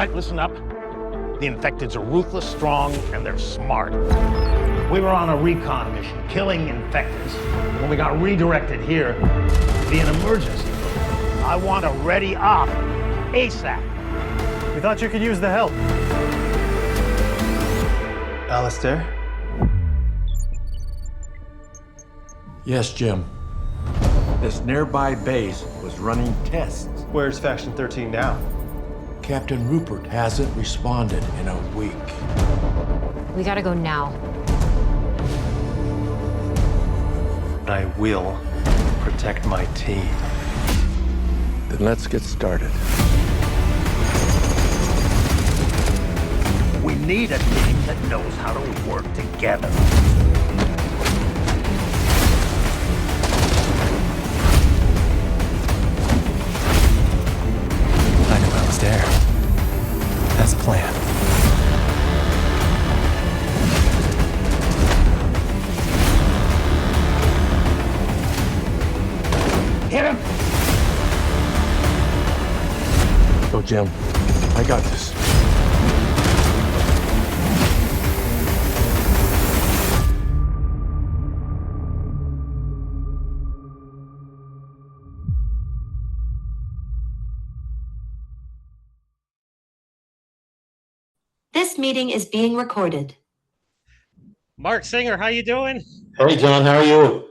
right, listen up. The infecteds are ruthless, strong, and they're smart. We were on a recon mission, killing infecteds. When we got redirected here, it'd be an emergency. I want a ready op ASAP. We thought you could use the help. Alistair? Yes, Jim. This nearby base was running tests. Where's Faction 13 now? Captain Rupert hasn't responded in a week. We gotta go now. I will protect my team. Then let's get started. We need a team that knows how to work together. I knew I was there. That's the plan. Hit him! Go, Jim. I got this. This meeting is being recorded. Marc Singer, how you doing? Hey, John, how are you?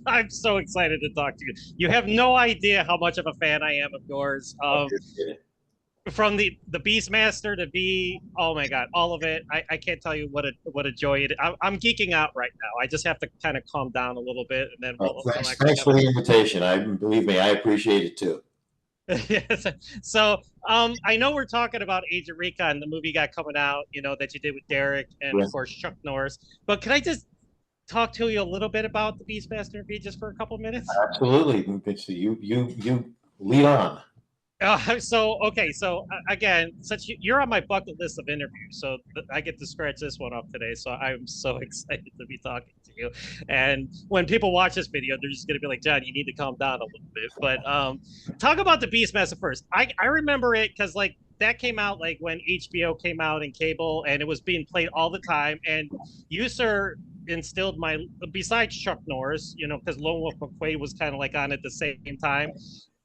I'm so excited to talk to you. You have no idea how much of a fan I am of yours. From the Beastmaster to V, oh my God, all of it. I can't tell you what a joy it is. I'm geeking out right now. I just have to kind of calm down a little bit, and then Thanks for the invitation. Believe me, I appreciate it too. Yes. So I know we're talking about Agent Recon, the movie got coming out, that you did with Derek and of course Chuck Norris. But can I just talk to you a little bit about the Beastmaster and V just for a couple minutes? Absolutely. You lead on. So again, since you're on my bucket list of interviews, so I get to scratch this one off today. So I'm so excited to be talking to you. And when people watch this video, they're just gonna be like, John, you need to calm down a little bit. But talk about the Beastmaster first. I remember it because that came out when HBO came out in cable, and it was being played all the time. And you, sir, instilled besides Chuck Norris, because Lone Wolf McQuade was kind of on at the same time,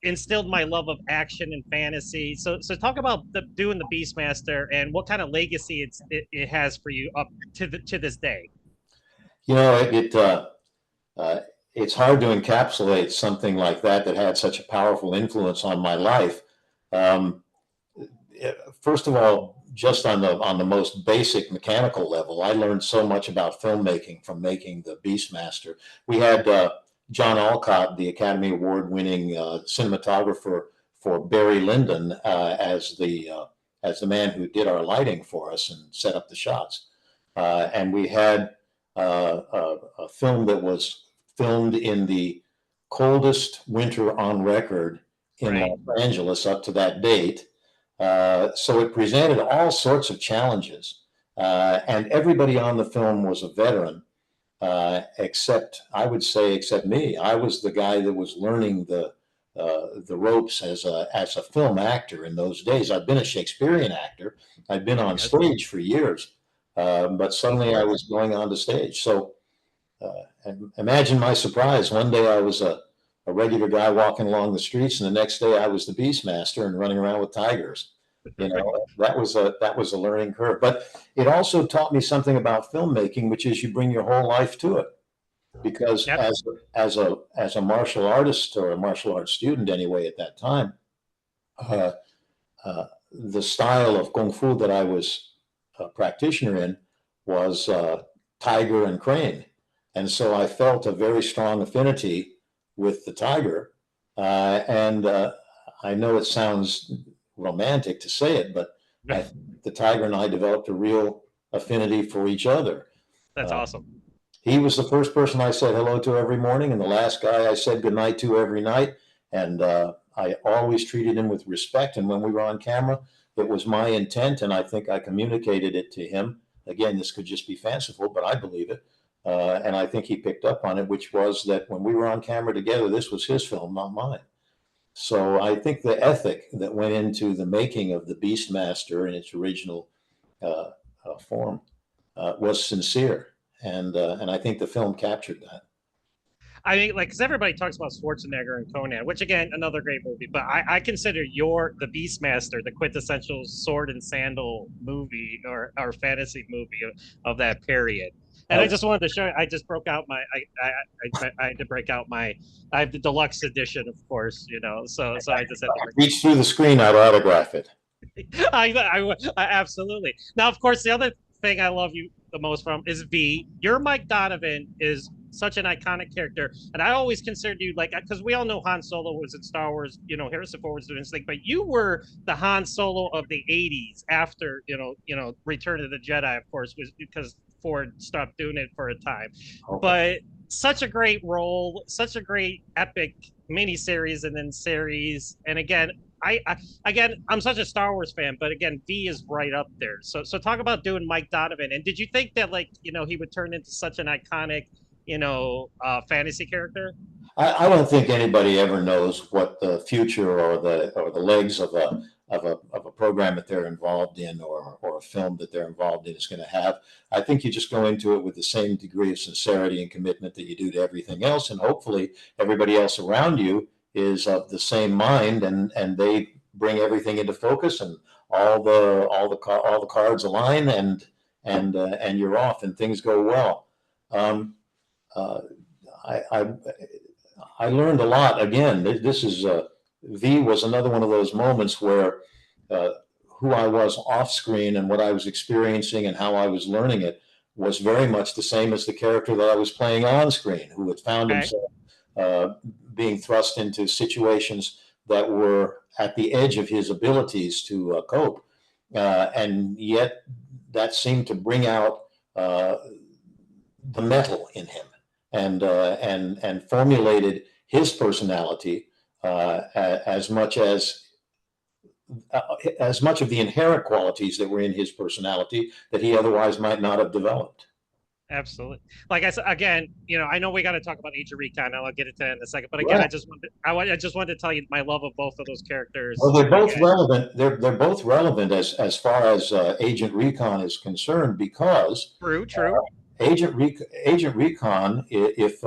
instilled my love of action and fantasy. So talk about doing the Beastmaster and what kind of legacy it has for you up to this day. It's hard to encapsulate something like that had such a powerful influence on my life. First of all, just on the most basic mechanical level, I learned so much about filmmaking from making the Beastmaster. We had John Alcott, the Academy Award-winning cinematographer for Barry Lyndon, as the man who did our lighting for us and set up the shots. And we had a film that was filmed in the coldest winter on record in Los Angeles up to that date. So it presented all sorts of challenges, and everybody on the film was a veteran. Except me. I was the guy that was learning the ropes as a film actor in those days. I'd been a Shakespearean actor. I'd been on stage for years, but suddenly I was going on to stage. So imagine my surprise. One day I was a regular guy walking along the streets, and the next day I was the Beastmaster and running around with tigers. That was a learning curve, but it also taught me something about filmmaking, which is you bring your whole life to it. Because as a martial artist, or a martial arts student anyway at that time, the style of kung fu that I was a practitioner in was tiger and crane, and so I felt a very strong affinity with the tiger. And I know it sounds romantic to say it, but the tiger and I developed a real affinity for each other. That's awesome. He was the first person I said hello to every morning, and the last guy I said goodnight to every night. And I always treated him with respect. And when we were on camera, it was my intent, and I think I communicated it to him. Again, this could just be fanciful, but I believe it. And I think he picked up on it, which was that when we were on camera together, this was his film, not mine. So I think the ethic that went into the making of the Beastmaster in its original form was sincere, and I think the film captured that. I mean, like, because everybody talks about Schwarzenegger and Conan, which again, another great movie. But I consider the Beastmaster the quintessential sword and sandal movie or fantasy movie of that period. And I just wanted to show you. I just broke out I had to break out I have the deluxe edition, of course. So I just had to Reach through the screen, I'd autograph it. I absolutely. Now, of course, the other thing I love you the most from is V. Your Mike Donovan is such an iconic character, and I always considered you like, because we all know Han Solo was in Star Wars. Harrison Ford was doing his thing, but you were the Han Solo of the '80s after Return of the Jedi, of course, was because Ford stopped doing it for a time. Okay. But such a great role, such a great epic miniseries and then series, and again. I'm such a Star Wars fan, but again, V is right up there. So talk about doing Mike Donovan. And did you think that he would turn into such an iconic, fantasy character? I don't think anybody ever knows what the future or the legs of a program that they're involved in or a film that they're involved in is going to have. I think you just go into it with the same degree of sincerity and commitment that you do to everything else, and hopefully everybody else around you is of the same mind, and they bring everything into focus, and all the cards align, and you're off, and things go well. I learned a lot. Again, this is V was another one of those moments where who I was off screen and what I was experiencing and how I was learning it was very much the same as the character that I was playing on screen, who had found himself being thrust into situations that were at the edge of his abilities to cope. And yet that seemed to bring out the metal in him and formulated his personality as much of the inherent qualities that were in his personality that he otherwise might not have developed. Absolutely. Like I said, again, I know we got to talk about Agent Recon, and I'll get into that in a second. But again, right. I just wanted to tell you my love of both of those characters. Well, they're both relevant. They're both relevant as far as Agent Recon is concerned, because true. Agent Recon, if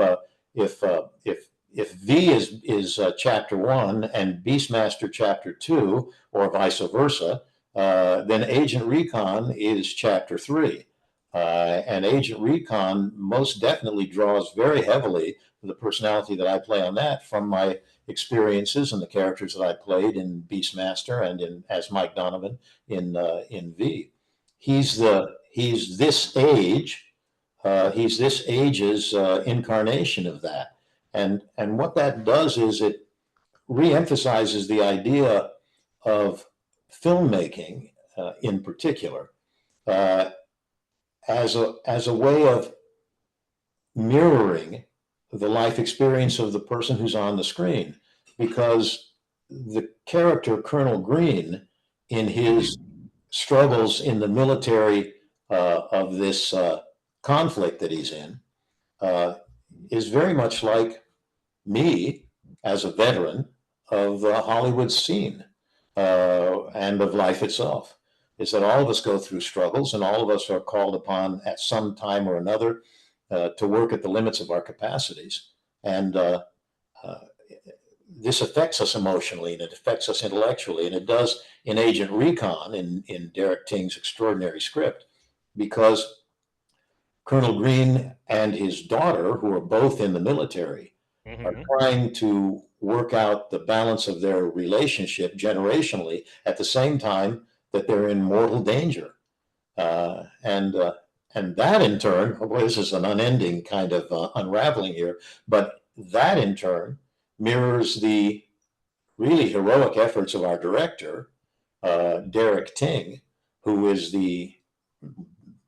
V is Chapter 1 and Beastmaster Chapter 2, or vice versa, then Agent Recon is Chapter 3. And Agent Recon most definitely draws very heavily the personality that I play on that from my experiences and the characters that I played in Beastmaster and as Mike Donovan in V. He's this age's incarnation of that, and what that does is it reemphasizes the idea of filmmaking in particular. As a way of mirroring the life experience of the person who's on the screen, because the character Colonel Green, in his struggles in the military of this conflict that he's in, is very much like me as a veteran of the Hollywood scene and of life itself. Is that all of us go through struggles, and all of us are called upon at some time or another to work at the limits of our capacities. And this affects us emotionally, and it affects us intellectually, and it does in Agent Recon, in Derek Ting's extraordinary script, because Colonel Green and his daughter, who are both in the military, are trying to work out the balance of their relationship generationally at the same time that they're in mortal danger. And that in turn, well, this is an unending kind of unraveling here, but that in turn mirrors the really heroic efforts of our director, Derek Ting, who is the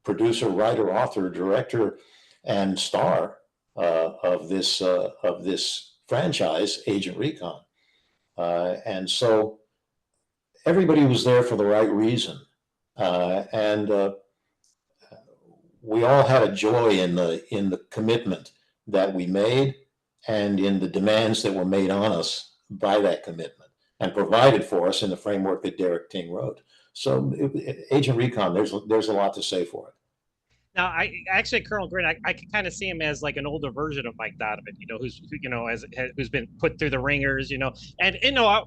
producer, writer, author, director, and star of this franchise, Agent Recon. And so everybody was there for the right reason. And we all had a joy in the commitment that we made and in the demands that were made on us by that commitment and provided for us in the framework that Derek Ting wrote. So Agent Recon, there's a lot to say for it. Now, I actually, Colonel Green, I can kind of see him as like an older version of Mike Donovan, who's been put through the ringers, and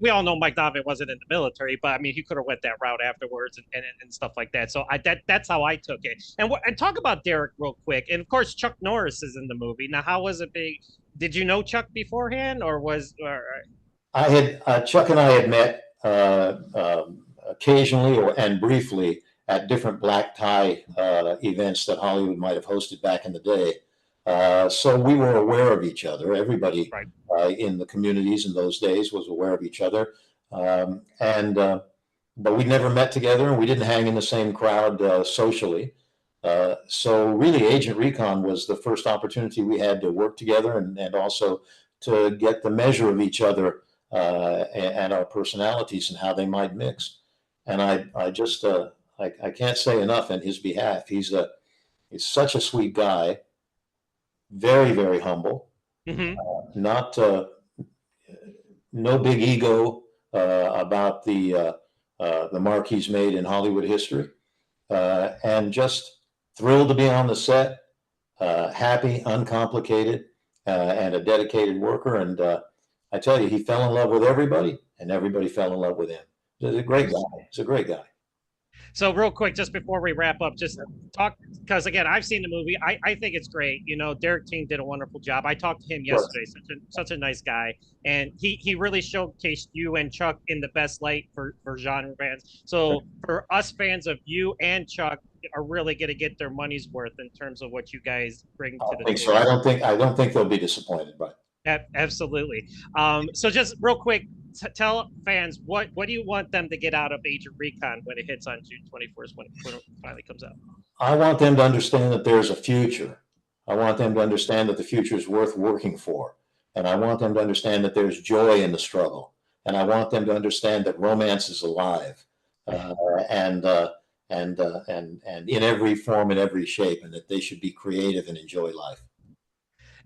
we all know Mike Donovan wasn't in the military, but I mean, he could have went that route afterwards and stuff like that. So that's how I took it. And talk about Derek real quick. And of course, Chuck Norris is in the movie. Now, how was it big? Did you know Chuck beforehand, or Chuck and I had met occasionally and briefly at different black tie events that Hollywood might have hosted back in the day. So we were aware of each other. Everybody in the communities in those days was aware of each other. But we never met together, and we didn't hang in the same crowd socially. So really, Agent Recon was the first opportunity we had to work together and also to get the measure of each other and our personalities and how they might mix. And I can't say enough in his behalf. He's such a sweet guy, very, very humble, not no big ego about the mark he's made in Hollywood history, and just thrilled to be on the set, happy, uncomplicated, and a dedicated worker. And I tell you, he fell in love with everybody, and everybody fell in love with him. He's a great guy. He's a great guy. So real quick, just before we wrap up, just talk, because again, I've seen the movie. I think it's great. Derek Ting did a wonderful job. I talked to him yesterday. Such a nice guy, and he really showcased you and Chuck in the best light for genre fans. So for us fans of you and Chuck are really going to get their money's worth in terms of what you guys bring to the table. So I don't think they'll be disappointed, but absolutely. So just real quick, tell fans what do you want them to get out of Agent Recon when it hits on June 21st when it finally comes out? I want them to understand that there's a future. I want them to understand that the future is worth working for, and I want them to understand that there's joy in the struggle, and I want them to understand that romance is alive, and in every form, in every shape, and that they should be creative and enjoy life.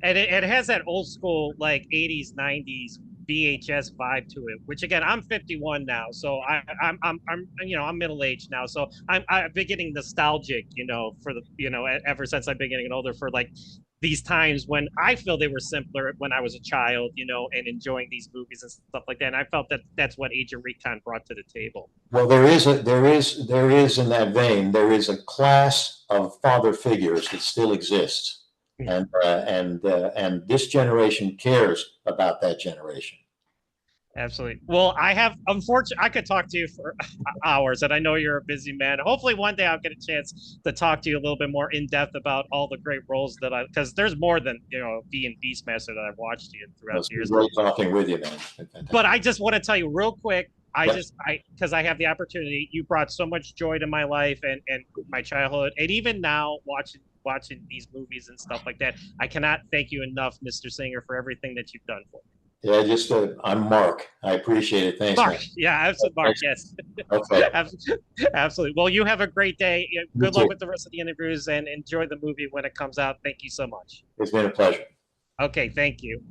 And it has that old school, like 80s, 90s VHS vibe to it, which again, I'm 51 now. So I'm middle-aged now. So I've been getting nostalgic, for the, ever since I've been getting older, for like these times when I feel they were simpler when I was a child, and enjoying these movies and stuff like that. And I felt that that's what Agent Recon brought to the table. Well, there is in that vein, there is a class of father figures that still exists. And this generation cares about that generation. Absolutely. Well, unfortunately, I could talk to you for hours, and I know you're a busy man. Hopefully one day I'll get a chance to talk to you a little bit more in depth about all the great roles because there's more than, V and Beastmaster that I've watched you throughout the years. Great talking with you, man. But I just want to tell you real quick, because I have the opportunity, you brought so much joy to my life and my childhood, and even now watching these movies and stuff like that. I cannot thank you enough, Mr. Singer, for everything that you've done for me. Yeah, I'm Mark. I appreciate it. Thanks, Mark. Man. Yeah, absolutely, Mark. Yes. Okay. Absolutely. Well, you have a great day. Good luck with the rest of the interviews, and enjoy the movie when it comes out. Thank you so much. It's been a pleasure. Okay, thank you.